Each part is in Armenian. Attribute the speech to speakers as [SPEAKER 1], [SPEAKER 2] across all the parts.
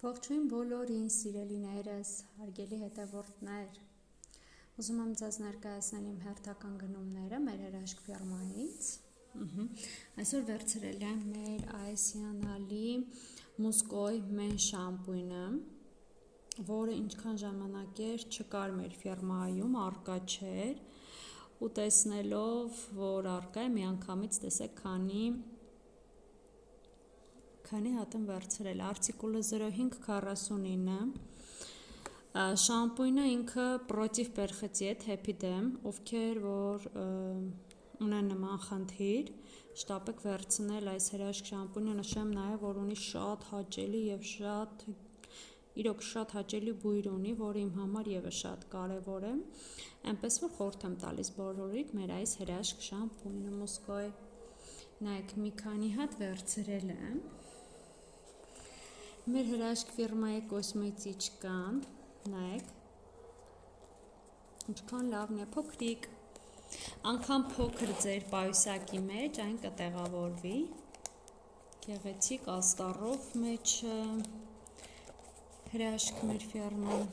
[SPEAKER 1] Ողջույն բոլորին, սիրելիներս, հարգելի հետևորդներ։ Ուզում եմ ձեզ ներկայացնել իմ հերթական գնումները մեր հրաշք ֆիրմայից։ Այսօր վերցրել եմ մեր այս հիանալի Մուսկոյ մեն շամպույնը, որը ինչքան ժամանակ էր չկար մեր ֆիրմայում, առկա չէր, ու տեսնելով, որ առկա է, միանգամից տեսեք քանի հատ եմ վերցրել, արտիկուլը 0549, շամպույնը ինքը պրոտիվ պերխեցի է, թեփիդեմ, ովքեր որ ունեն նման խնդիր, շտապեք վերցնել այս հրաշք շամպույնը, նշեմ նաև, որ ունի շատ հաճելի և իրոք շատ հաճելի բույր ունի, որը իմ համար ևս շատ կարևոր է, այնպես որ խորհուրդ եմ տալիս բոլորիդ մեր այս հրաշք շամպույնը Մուսկոյ, նայեք մի քանի հատ վերցրել եմ, մեր հրաշք ֆիրմայի կոսմետիկան, նայեք, ինչքան լավն է, փոքրիկ, անգամ փոքր ձեր պայուսակի մեջ այն կտեղավորվի, գեղեցիկ աստառով մեջը, հրաշք մեր ֆիրման,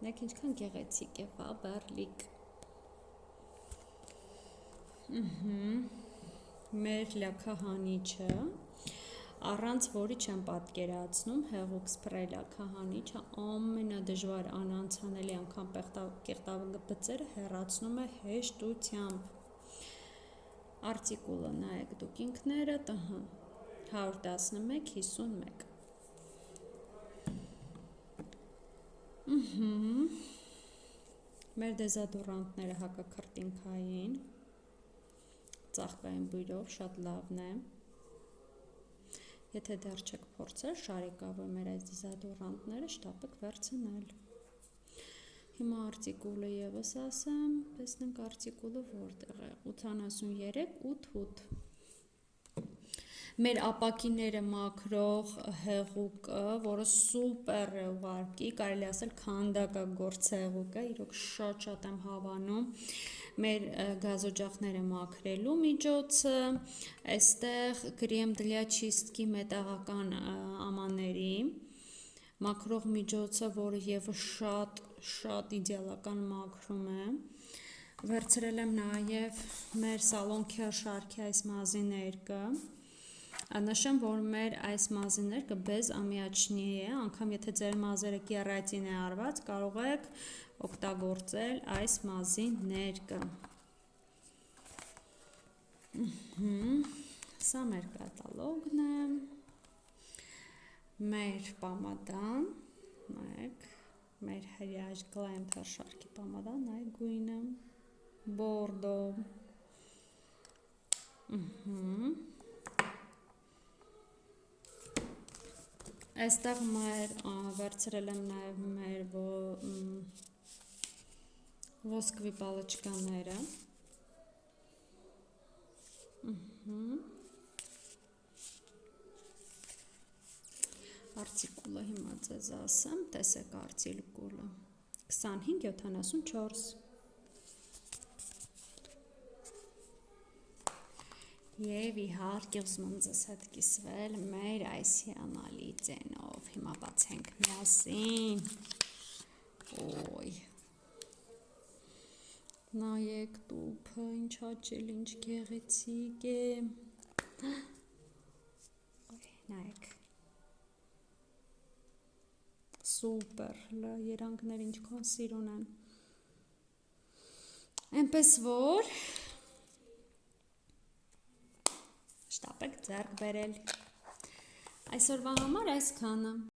[SPEAKER 1] նայեք ինչքան գեղեցիկ է, բաբարլիկ, մեր լաքահանիչը, առանց որի չեմ պատկերացնում, հեղուկ սփրեյ լաքահանիչը, ամենադժվար անանցանելի անգամ կեղտաբծերը հեռացնում է հեշտությամբ, արտիկուլը նայեք դուք ինքներդ, 111-51, մեր դեզոդորանտները հակաքրտինքային, ծաղկային բույրով, շատ լավն է, եթե դեռ չեք փորձել, շարիկավոր մեր այս դեզոդորանտները շտապեք վերցնել, հիմա արտիկուլը ևս ասեմ, տեսնենք արտիկուլը որտեղ է, 83-88, մեր ապակիները մաքրող հեղուկը, որը սուպեր է ուղարկի, կարելի ասել քանդակագործ հեղուկ է, իրոք շատ եմ հավանում, մեր գազօջախները մաքրելու միջոցը, այստեղ կրեմ դլյա չիստկի մետաղական ամանների, մաքրող միջոցը, որը ևս շատ իդեալական մաքրում է, վերցրել եմ նաև մեր Salon Care շարքի այս մազիներկը, նշեմ, որ մեր այս մազիներկը բեզամիաչնի է, անգամ եթե ձեր մազերը կերատին է արված, կարող եք օգտագործել այս մազիներկը, սա մեր կատալոգն է, մեր պամադան, նայեք, մեր հրաշք Glam շարքի պամադան, նայեք գույնը, բորդո, այստեղ վերցրել եմ նաև մեր ոսկվի պալաչկաները, արտիկուլը հիմա ձեզ ասեմ, տեսեք արտիկուլը, 2574, և իհարկե ուզում եմ ձեզ հետ կիսվել մեր այս հիանալի ձենով, հիմա բացենք միասին, նայեք տուփը, ինչ հաճելի, ինչ գեղեցիկ է, նայեք, սուպեր, երանգները ինչքան սիրուն են, այնպես որ, շտապեք ձեռք բերել, այսօրվա համար այսքանը,